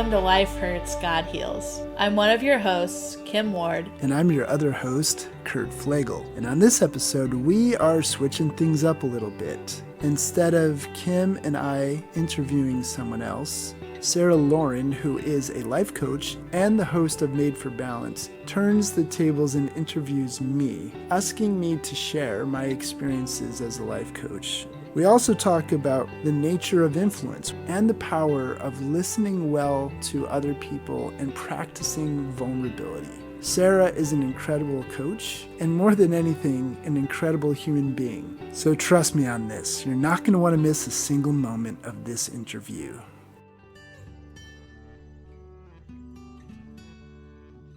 welcome to Life Hurts, God Heals. I'm one of your hosts, Kim Ward. And I'm your other host, Kurt Flagel. And on this episode, we are switching things up a little bit. Instead of Kim and I interviewing someone else, Sarah Lauren, who is a life coach and the host of Made for Balance, turns the tables and interviews me, asking me to share my experiences as a life coach. We also talk about the nature of influence and the power of listening well to other people and practicing vulnerability. Sarah is an incredible coach and, more than anything, an incredible human being. So trust me on this, you're not going to want to miss a single moment of this interview.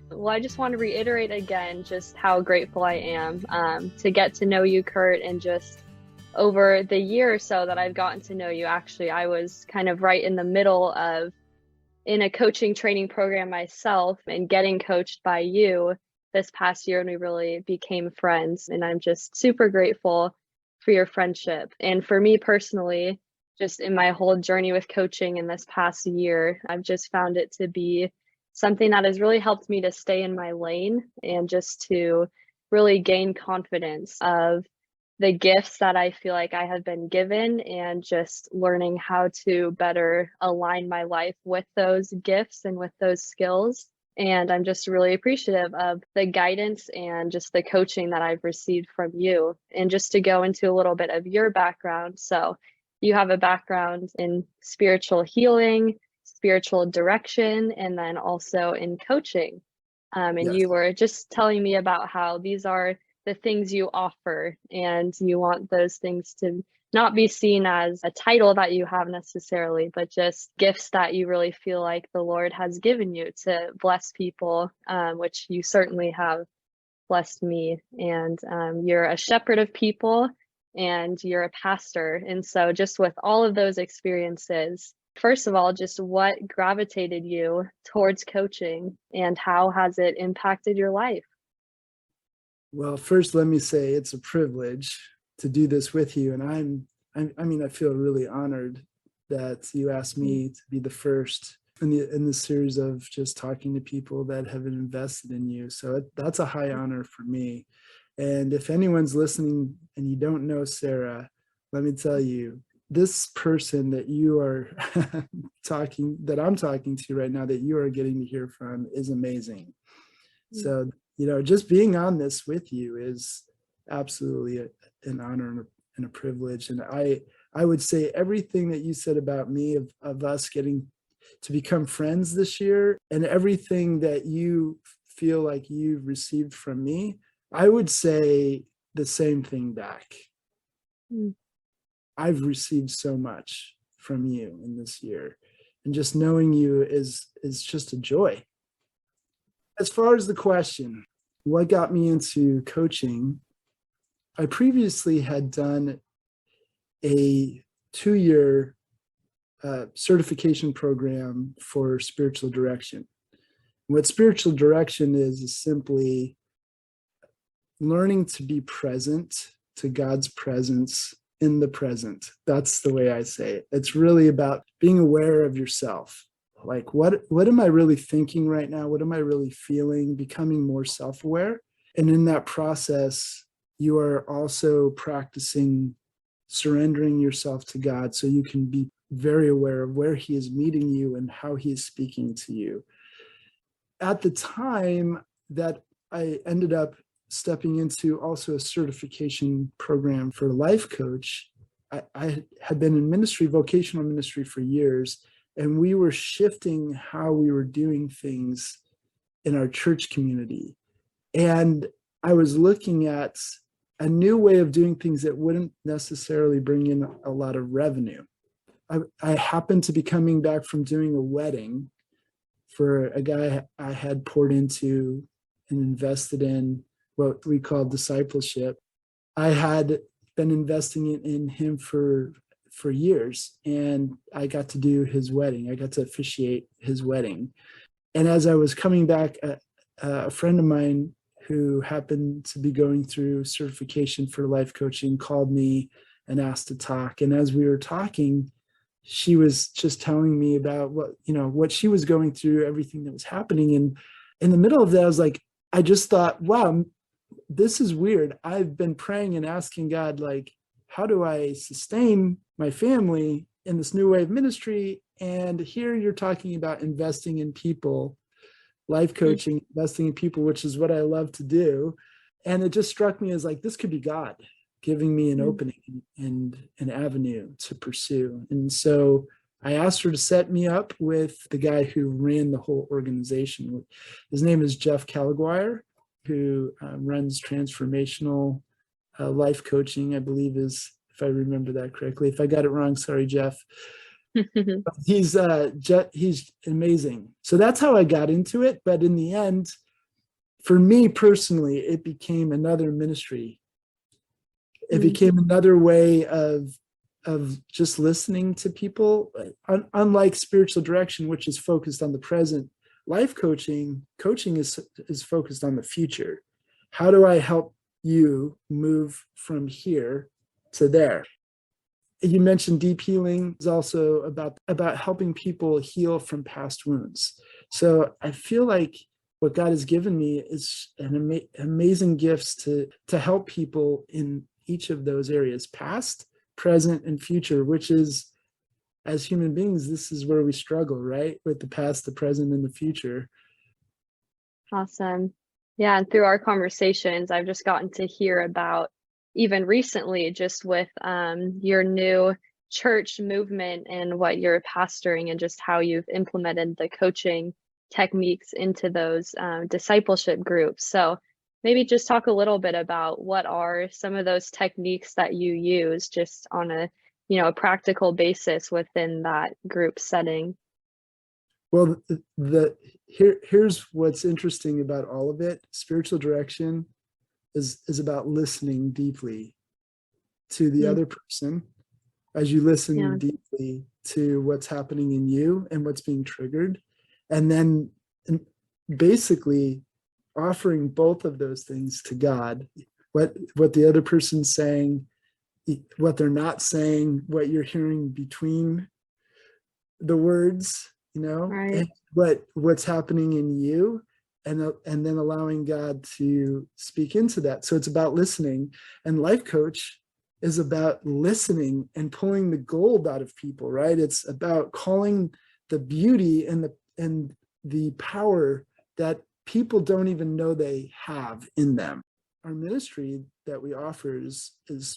Well, I just want to reiterate again just how grateful I am to get to know you, Kurt, and just over the year or so that I've gotten to know you. Actually, I was kind of right in the middle of in a coaching training program myself and getting coached by you this past year, and we really became friends. And I'm just super grateful for your friendship. And for me personally, just in my whole journey with coaching in this past year, I've just found it to be something that has really helped me to stay in my lane and just to really gain confidence of the gifts that I feel like I have been given, and just learning how to better align my life with those gifts and with those skills. And I'm just really appreciative of the guidance and just the coaching that I've received from you. And just to go into a little bit of your background. So you have a background in spiritual healing, spiritual direction, and then also in coaching. And Yes. You were just telling me about how these are the things you offer, and you want those things to not be seen as a title that you have necessarily, but just gifts that you really feel like the Lord has given you to bless people, which you certainly have blessed me. And you're a shepherd of people, and you're a pastor. And so just with all of those experiences, first of all, just what gravitated you towards coaching, and how has it impacted your life? Well, first, let me say it's a privilege to do this with you. And I feel really honored that you asked me to be the first in the series of just talking to people that have invested in you. So that's a high honor for me. And if anyone's listening and you don't know Sarah, let me tell you, this person that you are that I'm talking to right now, that you are getting to hear from, is amazing. So, just being on this with you is absolutely an honor and a privilege. And I would say everything that you said about me, of us getting to become friends this year, and everything that you feel like you've received from me, I would say the same thing back. I've received so much from you in this year, and just knowing you is just a joy. As far as the question, what got me into coaching, I previously had done a 2-year certification program for spiritual direction. What spiritual direction is simply learning to be present to God's presence in the present. That's the way I say it. It's really about being aware of yourself. Like, what am I really thinking right now? What am I really feeling? Becoming more self-aware. And in that process, you are also practicing surrendering yourself to God, so you can be very aware of where He is meeting you and how He is speaking to you. At the time that I ended up stepping into also a certification program for a life coach, I had been in ministry, vocational ministry, for years. And we were shifting how we were doing things in our church community. And I was looking at a new way of doing things that wouldn't necessarily bring in a lot of revenue. I happened to be coming back from doing a wedding for a guy I had poured into and invested in what we call discipleship. I had been investing in him for years, and I got to do his wedding. I got to officiate his wedding. And as I was coming back, a friend of mine who happened to be going through certification for life coaching called me and asked to talk. And as we were talking, she was just telling me about what she was going through, everything that was happening. And in the middle of that, I was like, I just thought, wow, this is weird. I've been praying and asking God, like, how do I sustain my family in this new way of ministry? And here you're talking about investing in people, life coaching, investing in people, which is what I love to do. And it just struck me as like, this could be God giving me an opening and an avenue to pursue. And so I asked her to set me up with the guy who ran the whole organization. His name is Jeff Caliguire, who runs transformational life coaching, I believe is, if I remember that correctly. If I got it wrong, sorry, Jeff. He's amazing. So that's how I got into it. But in the end, for me personally, it became another ministry. It became another way of just listening to people. Unlike spiritual direction, which is focused on the present, life coaching is focused on the future. How do I help you move from here to there? You mentioned deep healing is also about helping people heal from past wounds. So I feel like what God has given me is amazing gifts to help people in each of those areas, past, present, and future, which is, as human beings, this is where we struggle, right? With the past, the present, and the future. Awesome. Yeah, and through our conversations, I've just gotten to hear about, even recently, just with your new church movement and what you're pastoring, and just how you've implemented the coaching techniques into those discipleship groups. So maybe just talk a little bit about what are some of those techniques that you use just on a practical basis within that group setting. Well, here's what's interesting about all of it. Spiritual direction is about listening deeply to the other person as you listen deeply to what's happening in you and what's being triggered. And then basically offering both of those things to God, what the other person's saying, what they're not saying, what you're hearing between the words, right. and what's happening in you, and then allowing God to speak into that. So it's about listening, and life coach is about listening and pulling the gold out of people, right? It's about calling the beauty and the power that people don't even know they have in them. Our ministry that we offer is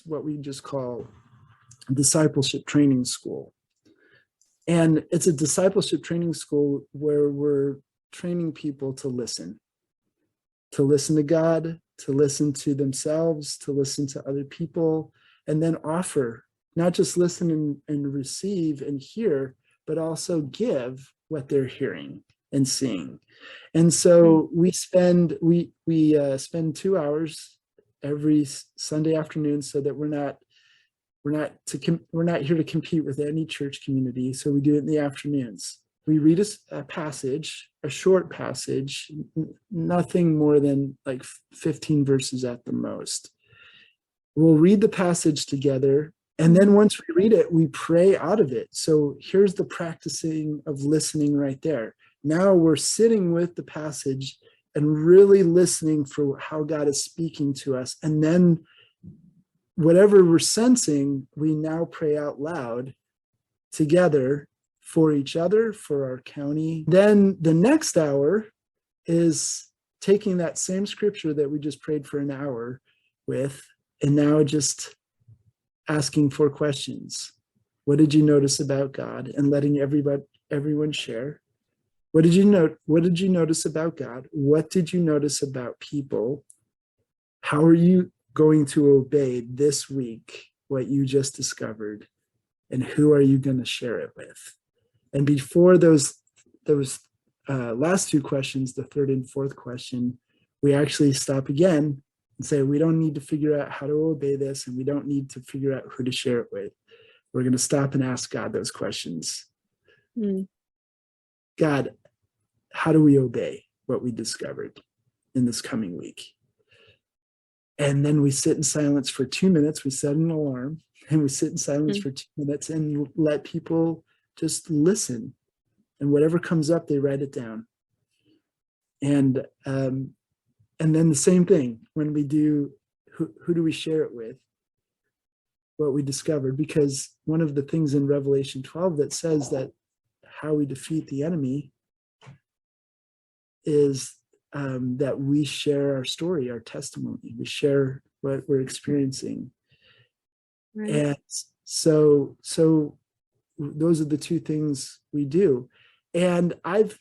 what we just call discipleship training school. And it's a discipleship training school where we're training people to listen to God, to listen to themselves, to listen to other people, and then offer, not just listen and receive and hear, but also give what they're hearing and seeing. And so we spend 2 hours every Sunday afternoon, so that we're not here to compete with any church community. So we do it in the afternoons. We read a passage, a short passage, nothing more than like 15 verses at the most. We'll read the passage together, and then once we read it, we pray out of it. So here's the practicing of listening right there. Now we're sitting with the passage and really listening for how God is speaking to us. And then whatever we're sensing, we now pray out loud together for each other, for our county. Then the next hour is taking that same scripture that we just prayed for an hour with, and now just asking 4 questions. What did you notice about God? And letting everyone share. What did you notice about God? What did you notice about people? How are you going to obey this week what you just discovered? And who are you going to share it with? And before those last 2 questions, the third and fourth question, we actually stop again and say, we don't need to figure out how to obey this, and we don't need to figure out who to share it with. We're going to stop and ask God those questions. God, how do we obey what we discovered in this coming week? And then we sit in silence for 2 minutes. We set an alarm, and we sit in silence for 2 minutes and let people just listen. And whatever comes up, they write it down. And then the same thing when we do, who do we share it with? What we discovered, because one of the things in Revelation 12 that says that how we defeat the enemy is that we share our story, our testimony. We share what we're experiencing. Right. And so those are the two things we do. And I've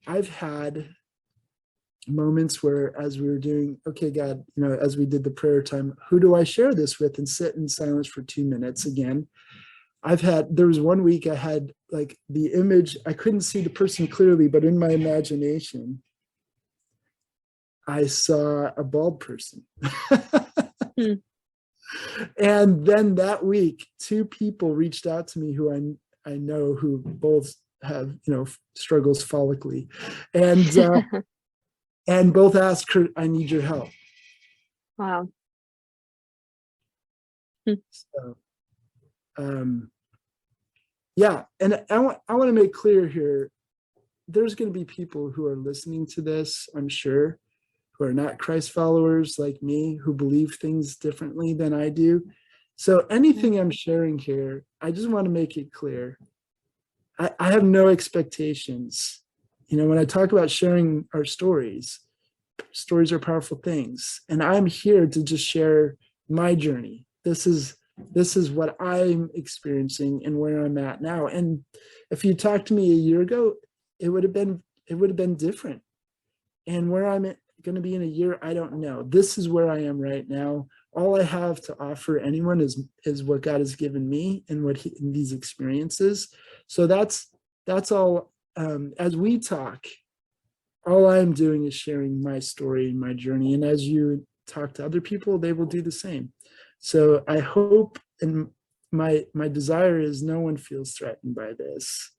had moments where, as we were doing, okay, God, as we did the prayer time, who do I share this with, and sit in silence for 2 minutes again. There was one week I had like the image, I couldn't see the person clearly, but in my imagination, I saw a bald person. And then that week, 2 people reached out to me who I know, who both have, struggles follically. And both asked, Kurt, I need your help. Wow. So, yeah. And I want to make clear here, there's going to be people who are listening to this, I'm sure, who are not Christ followers like me, who believe things differently than I do. So anything I'm sharing here, I just want to make it clear. I have no expectations. When I talk about sharing our stories are powerful things. And I'm here to just share my journey. This is what I'm experiencing and where I'm at now. And if you talked to me a year ago, it would have been different. And where I'm going to be in a year, I don't know. This is where I am right now. All I have to offer anyone is what God has given me and in these experiences. So that's all. As we talk, all I'm doing is sharing my story and my journey. And as you talk to other people, they will do the same. So I hope, and my desire is no one feels threatened by this.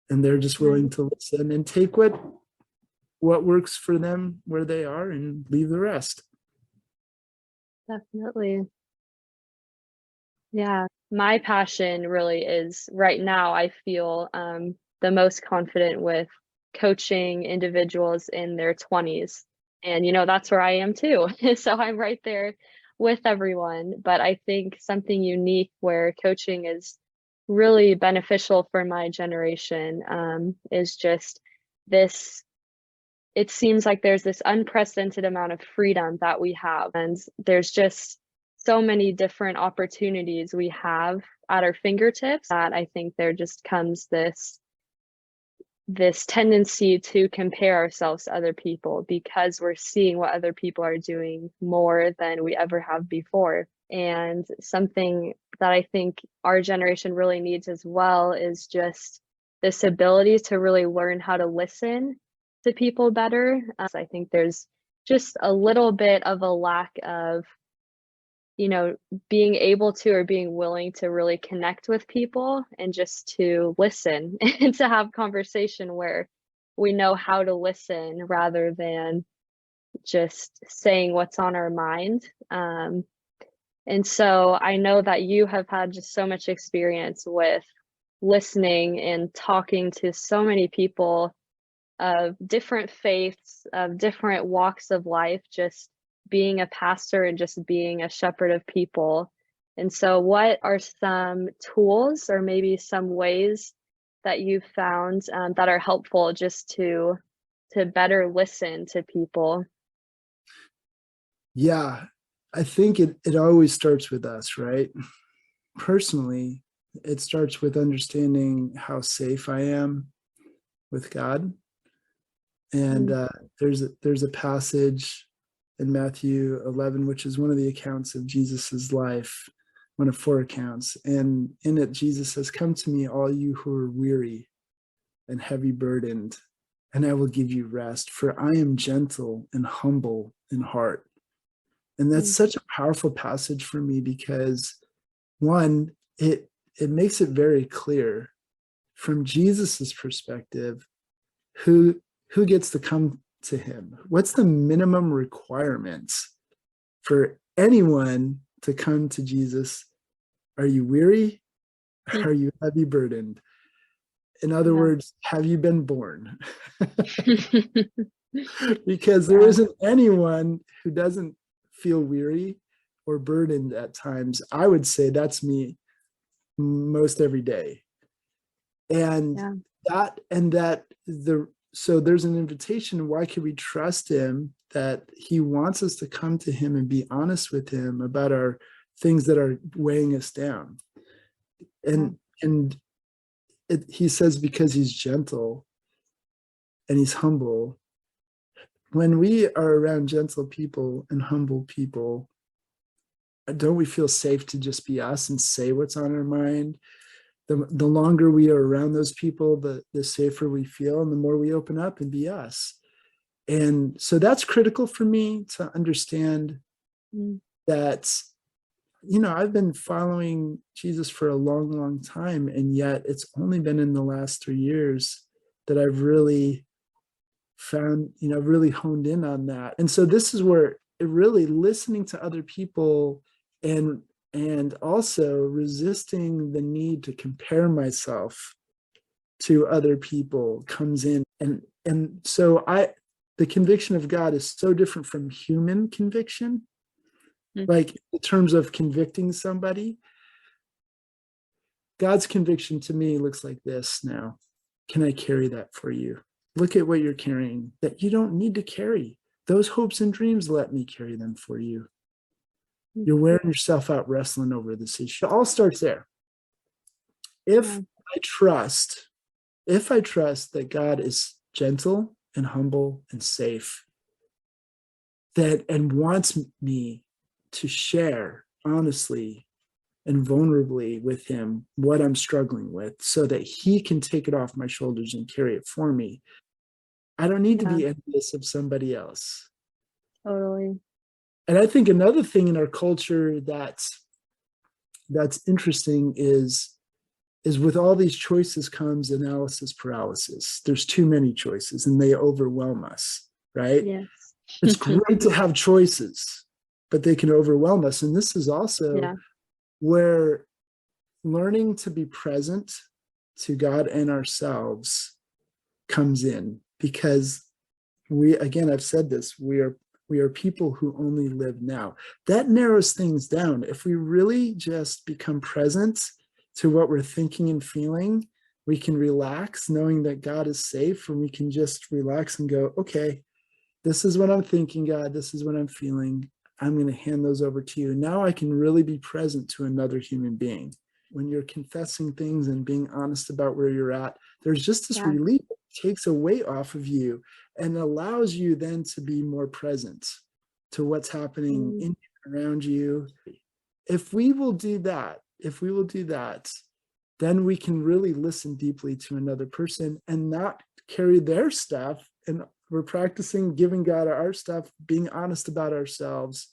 And they're just willing to listen and take what works for them where they are and leave the rest. Definitely. Yeah. My passion really is, right now, I feel the most confident with coaching individuals in their 20s. And, that's where I am too. So I'm right there with everyone. But I think something unique where coaching is really beneficial for my generation is just this. It seems like there's this unprecedented amount of freedom that we have. And there's just so many different opportunities we have at our fingertips that I think there just comes this tendency to compare ourselves to other people because we're seeing what other people are doing more than we ever have before. And something that I think our generation really needs as well is just this ability to really learn how to listen to people better. I think there's just a little bit of a lack of, being able to or being willing to really connect with people and just to listen and to have conversation where we know how to listen rather than just saying what's on our mind. And so I know that you have had just so much experience with listening and talking to so many people of different faiths, of different walks of life, just being a pastor and just being a shepherd of people. And so what are some tools or maybe some ways that you've found that are helpful just to better listen to people? Yeah, I think it always starts with us, right? Personally, it starts with understanding how safe I am with God. And there's a passage in Matthew 11, which is one of the accounts of Jesus's life, one of 4 accounts. And in it, Jesus says, "Come to me, all you who are weary and heavy burdened, and I will give you rest, for I am gentle and humble in heart." And that's such a powerful passage for me because, one, it makes it very clear from Jesus's perspective who gets to come to him. What's the minimum requirements for anyone to come to Jesus? Are you weary? Are you heavy burdened? In other words, have you been born? Because there isn't anyone who doesn't feel weary or burdened at times. I would say that's me most every day. And so there's an invitation. Why can we trust him that he wants us to come to him and be honest with him about our things that are weighing us down? And he says, because he's gentle and he's humble. When we are around gentle people and humble people, don't we feel safe to just be us and say what's on our mind? The longer we are around those people, the safer we feel, and the more we open up and be us. And so that's critical for me to understand that, I've been following Jesus for a long, long time, and yet it's only been in the last 3 years that I've really found, really honed in on that. And so this is where it really listening to other people and also resisting the need to compare myself to other people comes in. And so the conviction of God is so different from human conviction. Like in terms of convicting somebody, God's conviction to me looks like this now. Can I carry that for you? Look at what you're carrying that you don't need to carry. Those hopes and dreams, let me carry them for you. You're wearing yourself out wrestling over this issue. It all starts there. If I trust that God is gentle and humble and safe, and wants me to share honestly and vulnerably with him what I'm struggling with so that he can take it off my shoulders and carry it for me, I don't need to be envious of somebody else. Totally. And I think another thing in our culture that's interesting is with all these choices comes analysis paralysis. There's too many choices and they overwhelm us, right? Yes. It's great to have choices, but they can overwhelm us. And this is also where learning to be present to God and ourselves comes in, because I've said this, we are people who only live now. That narrows things down. If we really just become present to what we're thinking and feeling, we can relax knowing that God is safe, and we can just relax and go, okay, this is what I'm thinking, God, this is what I'm feeling. I'm going to hand those over to you. Now I can really be present to another human being. When you're confessing things and being honest about where you're at, there's just this relief that takes a weight off of you and allows you then to be more present to what's happening in and around you. If we will do that, then we can really listen deeply to another person and not carry their stuff. And we're practicing giving God our stuff, being honest about ourselves.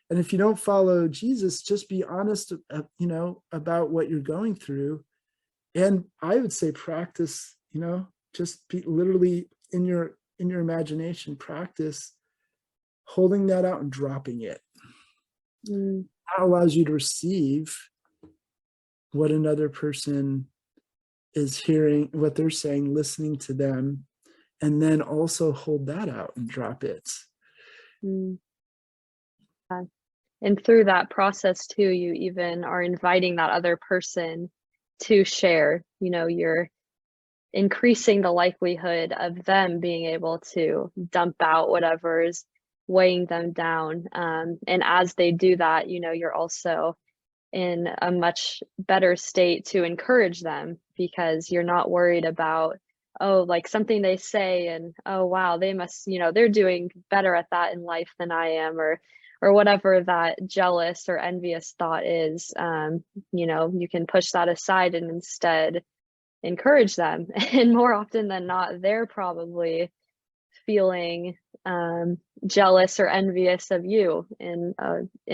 And if you don't follow Jesus, just be honest, about what you're going through. And I would say practice, just be literally in your imagination, practice holding that out and dropping it. That allows you to receive what another person is hearing, what they're saying, listening to them, and then also hold that out and drop it. And through that process too, you even are inviting that other person to share. You're increasing the likelihood of them being able to dump out whatever's weighing them down. And as they do that, you're also in a much better state to encourage them, because you're not worried about, like something they say and, oh, wow, they must, they're doing better at that in life than I am, or whatever that jealous or envious thought is. You can push that aside and instead encourage them. And more often than not, they're probably feeling jealous or envious of you in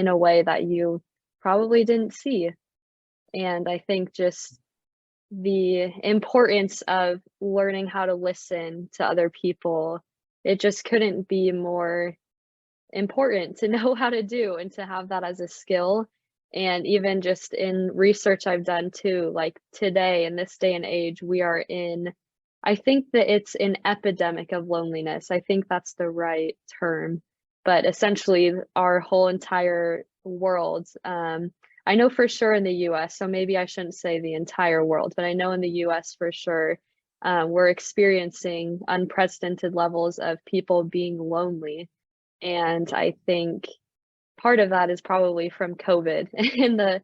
a way that you probably didn't see. And I think just the importance of learning how to listen to other people, it just couldn't be more important to know how to do and to have that as a skill. And even just in research I've done too, like today in this day and age, we are in, I think that it's an epidemic of loneliness. I think that's the right term. But essentially, our whole entire world, I know for sure in the US, so maybe I shouldn't say the entire world, but I know in the US for sure, we're experiencing unprecedented levels of people being lonely. And I think part of that is probably from COVID and the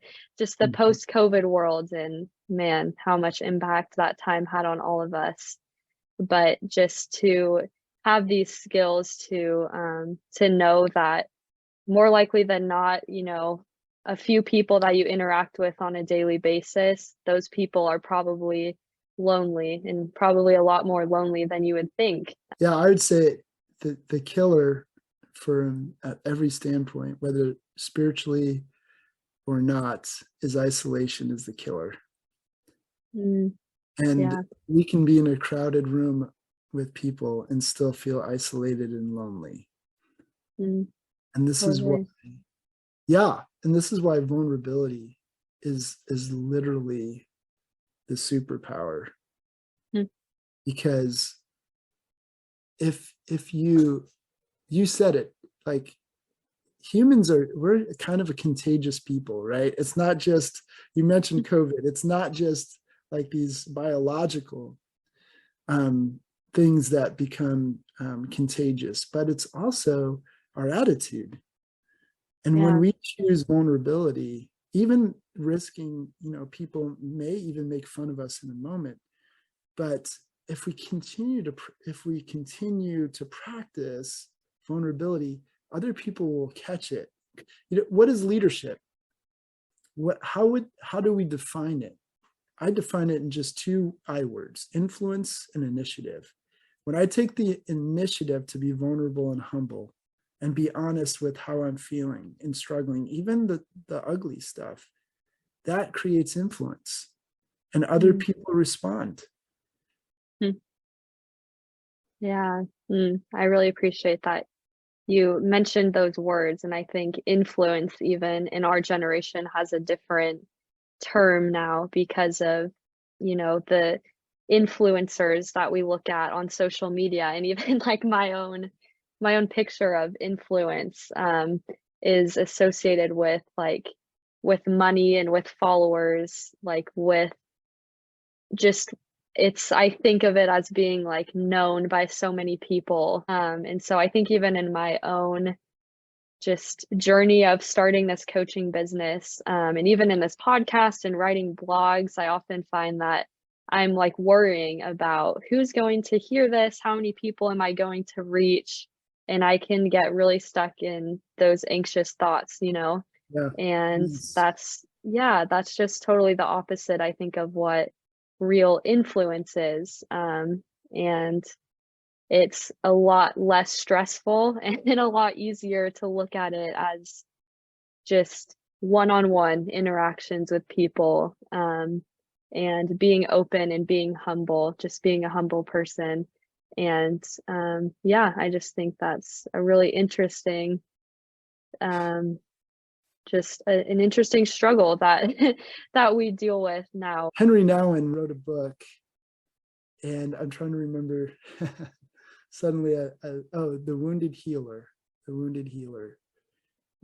Mhm. post-COVID world, and man, how much impact that time had on all of us. But just to have these skills to know that more likely than not, a few people that you interact with on a daily basis, those people are probably lonely and probably a lot more lonely than you would think. Yeah, I would say the killer from at every standpoint, whether spiritually or not, is isolation is the killer. Mm, And yeah, we can be in a crowded room with people and still feel isolated and lonely. mm, And this is why, totally. yeah, and this is why vulnerability is literally the superpower. Mm, Because if you said it, like we're kind of a contagious people, right? It's not just, you mentioned COVID, it's not just like these biological um, things that become contagious, but it's also our attitude. And when yeah, we choose vulnerability, even risking, people may even make fun of us in a moment, but if we continue to practice vulnerability, other people will catch it. What is leadership? How do we define it? I define it in just two I words: influence and initiative. When I take the initiative to be vulnerable and humble and be honest with how I'm feeling and struggling, even the ugly stuff, that creates influence and other mm, people respond. mm, yeah. I really appreciate that you mentioned those words, and I think influence, even in our generation, has a different term now because of, the influencers that we look at on social media, and even like my own picture of influence is associated with with money and with followers, like with just it's I think of it as being like known by so many people. And so I think even in my own just journey of starting this coaching business, and even in this podcast and writing blogs, I often find that I'm like worrying about who's going to hear this, how many people am I going to reach, and I can get really stuck in those anxious thoughts. Yeah. And Yes. that's just totally the opposite, I think, of what real influence is. And it's a lot less stressful and a lot easier to look at it as just one-on-one interactions with people, and being open and being humble, just being a humble person. And yeah, I just think that's a really interesting, um, an interesting struggle that that we deal with now. Henry Nouwen wrote a book, and I'm trying to remember suddenly, The Wounded Healer, The Wounded Healer.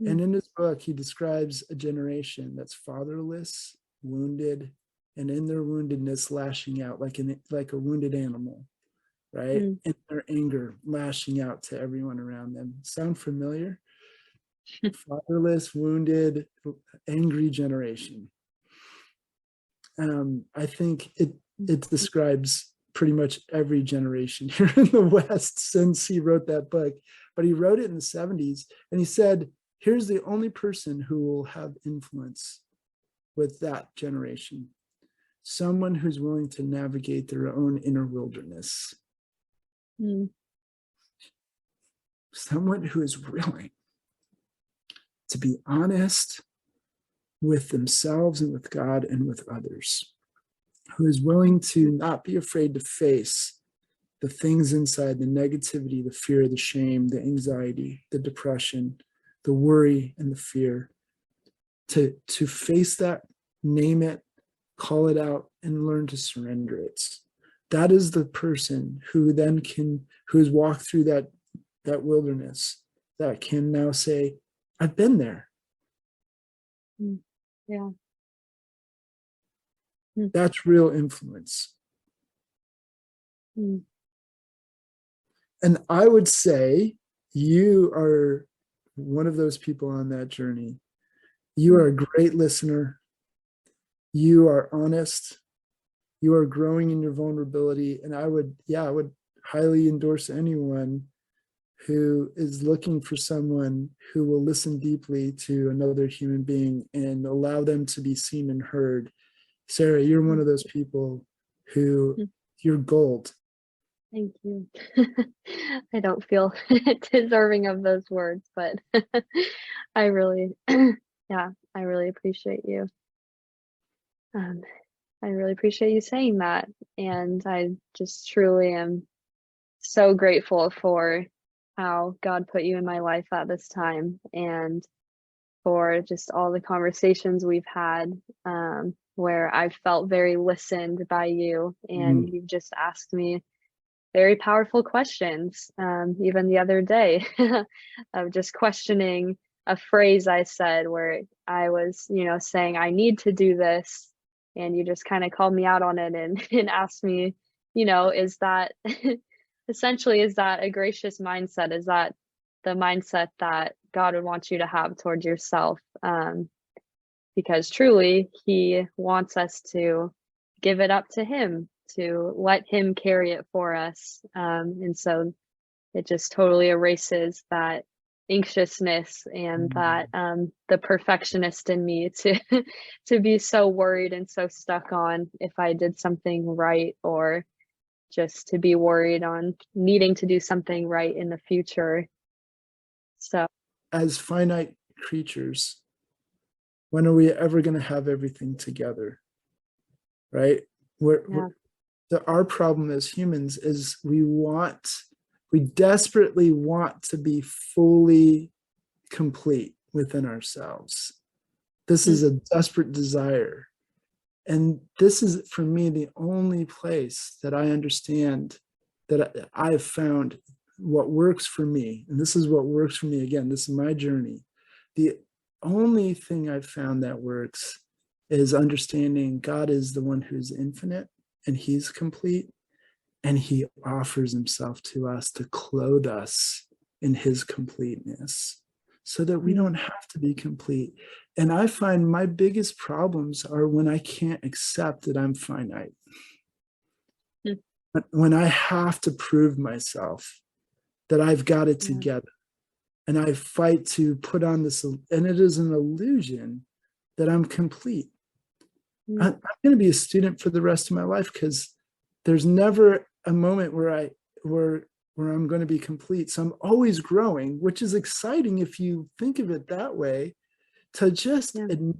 Mm, And in his book, he describes a generation that's fatherless, wounded, and in their woundedness lashing out like a wounded animal, right? mm. In their anger, lashing out to everyone around them. Sound familiar? Fatherless, wounded, angry generation. I think it describes pretty much every generation here in the West since he wrote that book. But he wrote it in the 70s, and he said, here's the only person who will have influence with that generation: someone who's willing to navigate their own inner wilderness, Mm, someone who is willing to be honest with themselves and with God and with others, who is willing to not be afraid to face the things inside, the negativity, the fear, the shame, the anxiety, the depression, the worry, and the fear, to face that, name it, call it out, and learn to surrender it. That is the person who then who's walked through that wilderness, that can now say, I've been there. Yeah. That's real influence. Mm. And I would say you are one of those people on that journey. You are a great listener. You are honest. You are growing in your vulnerability. And I would highly endorse anyone who is looking for someone who will listen deeply to another human being and allow them to be seen and heard. Sarah, you're one of those people who, you're gold. Thank you. I don't feel deserving of those words, but I really, I really appreciate you. I really appreciate you saying that. And I just truly am so grateful for how God put you in my life at this time, and for just all the conversations we've had, where I've felt very listened by you, and you've just asked me very powerful questions. Even the other day, of just questioning a phrase I said where I was, saying I need to do this, and you just kind of called me out on it and asked me, is that essentially, is that a gracious mindset? Is that the mindset that God would want you to have towards yourself? Because truly, He wants us to give it up to Him, to let Him carry it for us. And so it just totally erases that anxiousness and that the perfectionist in me to be so worried and so stuck on if I did something right, or just to be worried on needing to do something right in the future. So, as finite creatures, when are we ever going to have everything together? Right? Our problem as humans is we desperately want to be fully complete within ourselves. This is a desperate desire. And this is, for me, the only place that I understand, that I've found what works for me. And this is what works for me. Again, this is my journey. The only thing I've found that works is understanding God is the one who's infinite and He's complete. And He offers Himself to us to clothe us in His completeness, so that we don't have to be complete. And I find my biggest problems are when I can't accept that I'm finite. When I have to prove myself that I've got it together, and I fight to put on this, and it is an illusion that I'm complete. I'm going to be a student for the rest of my life, because there's never a moment where I'm going to be complete. So I'm always growing, which is exciting if you think of it that way, to just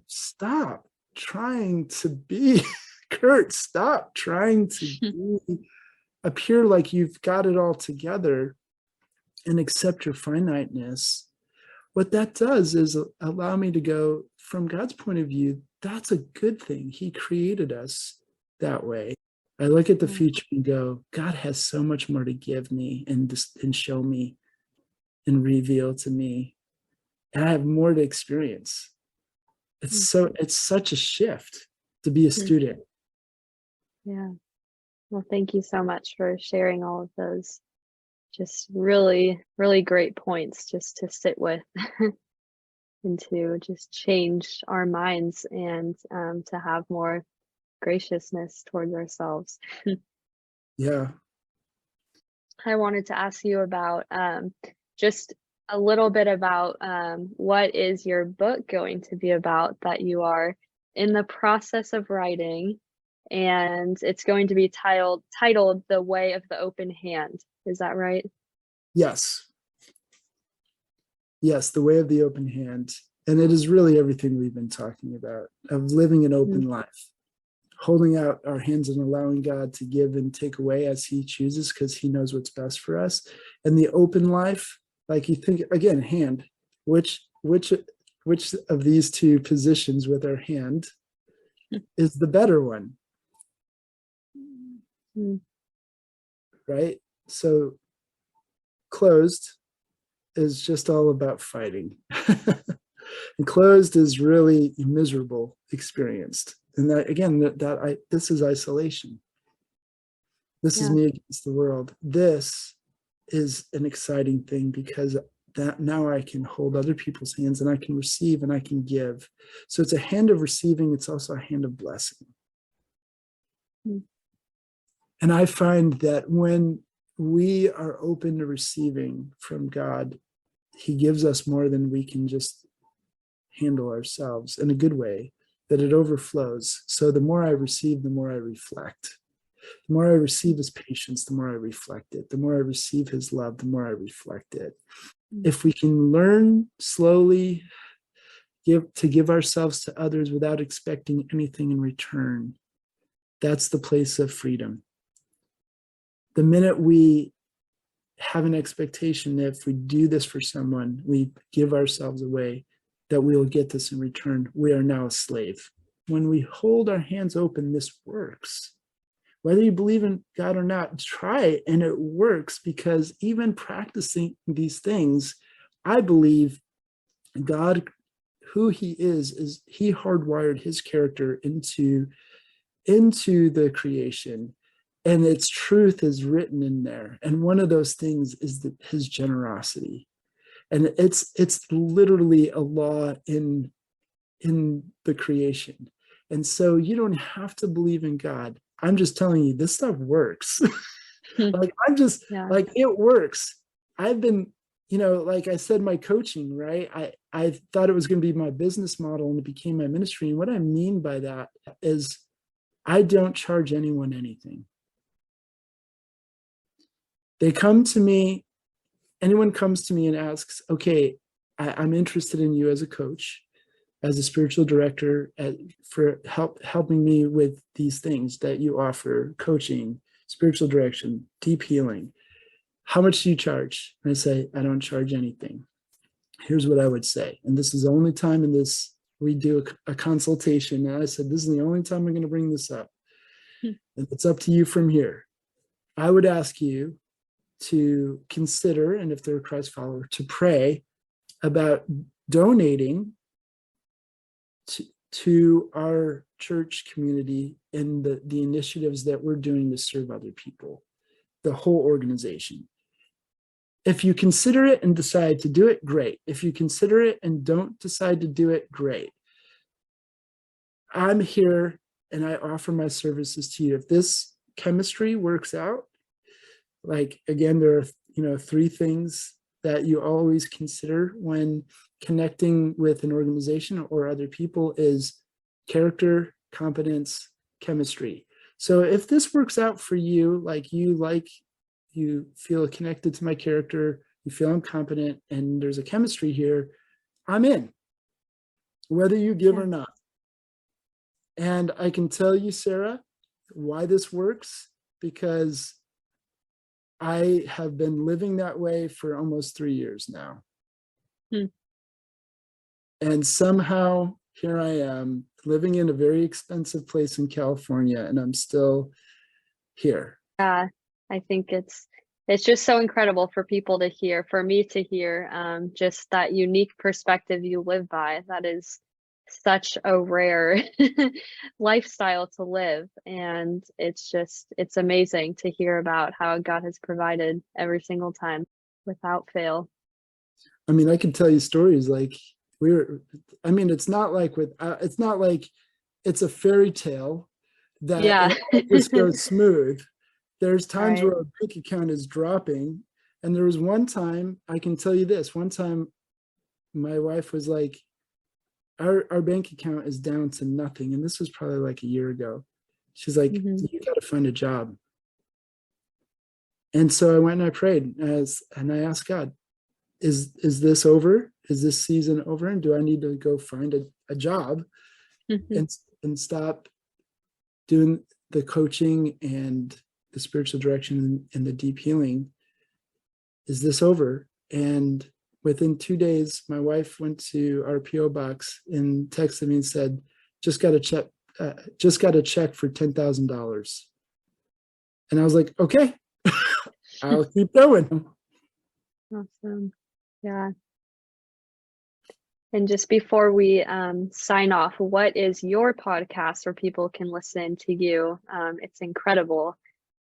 stop trying to be Kurt, stop trying to appear like you've got it all together, and accept your finiteness. What that does is allow me to go, from God's point of view, that's a good thing. He created us that way. I look at the future and go, God has so much more to give me and show me and reveal to me. And I have more to experience. It's such a shift to be a student. Yeah. Well, thank you so much for sharing all of those just really, really great points just to sit with and to just change our minds, and to have more graciousness towards ourselves. Yeah. I wanted to ask you about just a little bit about what is your book going to be about that you are in the process of writing, and it's going to be titled The Way of the Open Hand. Is that right? Yes. Yes, the way of the open hand. And it is really everything we've been talking about, of living an open life. holding out our hands and allowing God to give and take away as he chooses, because he knows what's best for us. And the open life, like you think again, hand, which of these two positions with our hand is the better one? Right? So closed is just all about fighting. And closed is really miserable experienced. And that again, this is isolation. This is me against the world. This is an exciting thing, because that now I can hold other people's hands and I can receive and I can give. So it's a hand of receiving. It's also a hand of blessing. And I find that when we are open to receiving from God, he gives us more than we can just handle ourselves, in a good way, that it overflows. So the more I receive, the more I reflect. The more I receive his patience, the more I reflect it. The more I receive his love, the more I reflect it. If we can learn slowly to give ourselves to others without expecting anything in return, that's the place of freedom. The minute we have an expectation that if we do this for someone, we give ourselves away, that we will get this in return, we are now a slave. When we hold our hands open, this works. Whether you believe in God or not, try it, and it works, because even practicing these things, I believe God, who he is he hardwired his character into the creation, and its truth is written in there. And one of those things is his generosity. And it's literally a law in the creation. And so you don't have to believe in God. I'm just telling you, this stuff works. Like it works. I've been, like I said, my coaching, right? I thought it was going to be my business model, and it became my ministry. And what I mean by that is I don't charge anyone anything. They come to me, anyone comes to me and asks, okay, I'm interested in you as a coach, as a spiritual director, for helping me with these things that you offer: coaching, spiritual direction, deep healing. How much do you charge? And I say, I don't charge anything. Here's what I would say. And this is the only time in this, we do a consultation. And I said, this is the only time I'm going to bring this up. And it's up to you from here. I would ask you to consider, and if they're a Christ follower, to pray about donating to our church community and the initiatives that we're doing to serve other people, the whole organization. If you consider it and decide to do it, great. If you consider it and don't decide to do it, great. I'm here and I offer my services to you. If this chemistry works out, like, again, there are, 3 things that you always consider when connecting with an organization or other people is character, competence, chemistry. So if this works out for you, you feel connected to my character, you feel I'm competent, and there's a chemistry here, I'm in, whether you give or not. And I can tell you, Sarah, why this works, because I have been living that way for almost 3 years now. And somehow here I am living in a very expensive place in California, and I'm still here. Yeah, I think it's just so incredible for people to hear, for me to hear, just that unique perspective you live by. That is such a rare lifestyle to live, and it's amazing to hear about how God has provided every single time without fail. I mean, I can tell you stories like it's not like it's a fairy tale that it just goes smooth. There's times where our bank account is dropping, and there was one time, I can tell you this, one time my wife was like, our bank account is down to nothing. And this was probably like a year ago. She's like, you got to find a job. And so I went and I prayed, and I asked God, is this over? Is this season over? And do I need to go find a job and stop doing the coaching and the spiritual direction and the deep healing, is this over? And within 2 days, my wife went to our PO box and texted me and said, just got a check for $10,000. And I was like, okay, I'll keep going. Awesome. Yeah. And just before we sign off, what is your podcast where people can listen to you? It's incredible.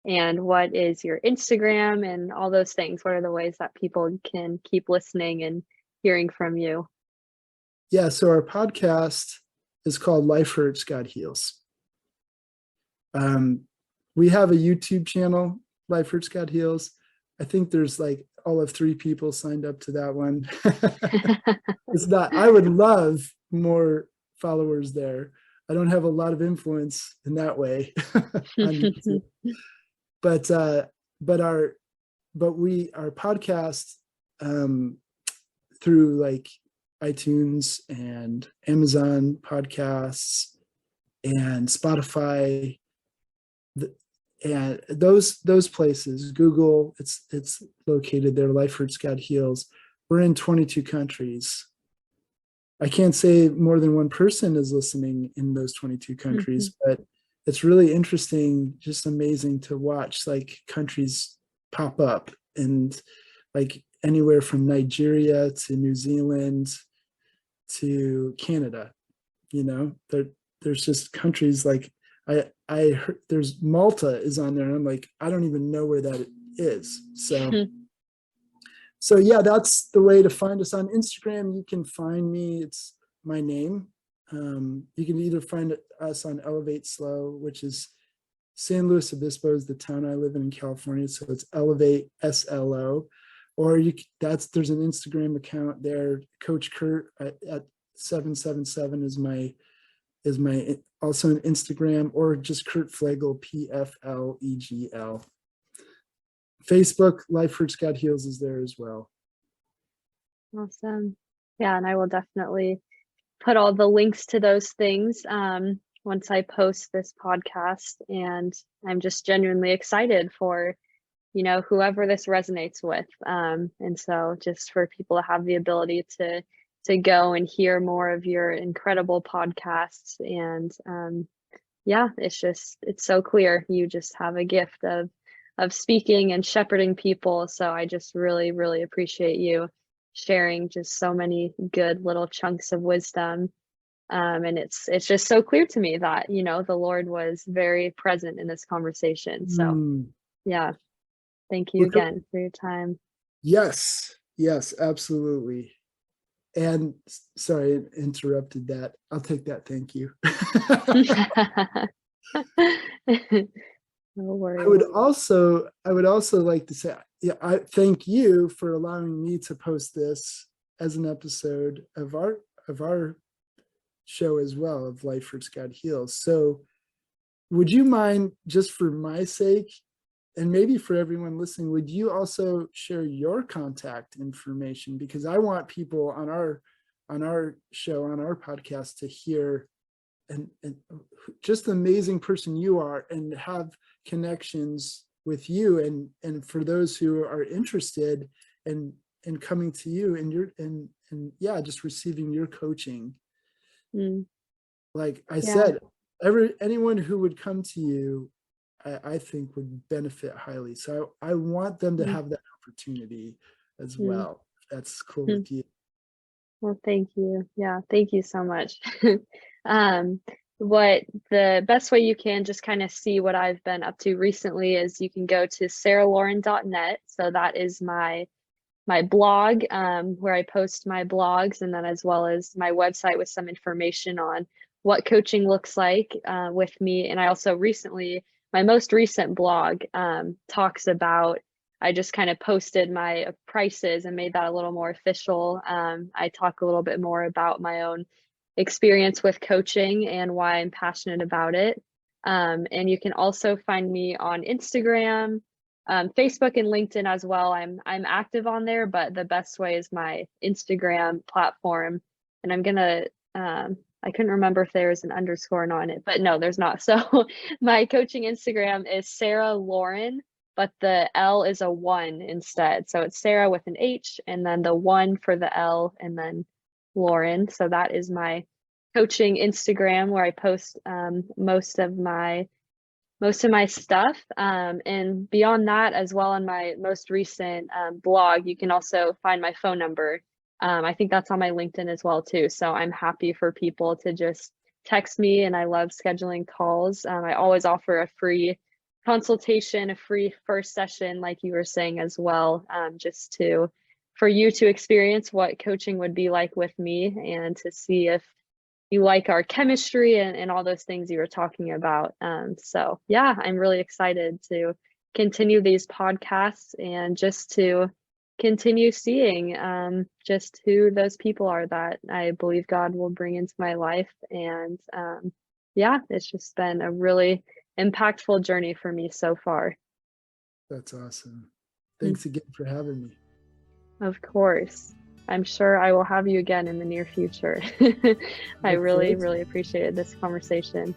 And what is your Instagram and all those things? What are the ways that people can keep listening and hearing from you? Yeah, so our podcast is called Life Hurts, God Heals. We have a YouTube channel, Life Hurts, God Heals. I think there's like all of 3 people signed up to that one. It's not, I would love more followers there. I don't have a lot of influence in that way on YouTube. But our podcast through like iTunes and Amazon podcasts and Spotify, and those places, Google, it's located there. Life Hurts, God Heals. We're in 22 countries. I can't say more than one person is listening in those 22 countries, but it's really interesting, just amazing to watch like countries pop up, and like anywhere from Nigeria to New Zealand to Canada. You know, there's just countries like I heard there's Malta is on there, and I'm like, I don't even know where that is. So yeah, that's the way to find us. On Instagram, you can find me. It's my name. You can either find us on Elevate Slow, which is San Luis Obispo is the town I live in California. So it's Elevate SLO, or there's an Instagram account there. Coach Kurt at 777 is my also an Instagram, or just Kurt Flegel, PFLEGL. Facebook, Life Hurts, God Heals is there as well. Awesome. Yeah, and I will definitely put all the links to those things once I post this podcast. And I'm just genuinely excited for, whoever this resonates with. And so just for people to have the ability to go and hear more of your incredible podcasts. And it's so clear. You just have a gift of speaking and shepherding people. So I just really, really appreciate you sharing just so many good little chunks of wisdom. And it's just so clear to me that, the Lord was very present in this conversation. So yeah, thank you again for your time. Yes, absolutely. And sorry, I interrupted that. I'll take that. Thank you. No worries. I would also like to say, I thank you for allowing me to post this as an episode of our show as well, of Life Hurts, God Heals. So would you mind, just for my sake, and maybe for everyone listening, would you also share your contact information? Because I want people on our show, on our podcast, to hear and just the amazing person you are, and have connections with you, and for those who are interested in coming to you and just receiving your coaching. Like I said, anyone who would come to you, I think would benefit highly. So I want them to have that opportunity as well. That's cool with you. Well, thank you. Yeah, thank you so much. What the best way you can just kind of see what I've been up to recently is you can go to saralauren.net. So that is my blog, where I post my blogs, and then as well as my website with some information on what coaching looks like with me. And I also my most recent blog talks about, I just kind of posted my prices and made that a little more official. I talk a little bit more about my own experience with coaching and why I'm passionate about it. And you can also find me on Instagram, Facebook, and LinkedIn as well. I'm active on there, but the best way is my Instagram platform. And I'm gonna I couldn't remember if there was an underscore on it, but no, there's not. So my coaching Instagram is Sarah Lauren, but the L is a 1 instead. So it's Sarah with an H and then the 1 for the L and then Lauren. So that is my coaching Instagram where I post most of my stuff. And beyond that, as well, on my most recent blog, you can also find my phone number. I think that's on my LinkedIn as well too. So I'm happy for people to just text me, and I love scheduling calls. I always offer a free consultation, a free first session, like you were saying as well, just for you to experience what coaching would be like with me and to see if you like our chemistry and all those things you were talking about. So yeah, I'm really excited to continue these podcasts and just to continue seeing just who those people are that I believe God will bring into my life. And yeah, it's just been a really impactful journey for me so far. That's awesome. Thanks again for having me. Of course. I'm sure I will have you again in the near future. I really, really appreciated this conversation.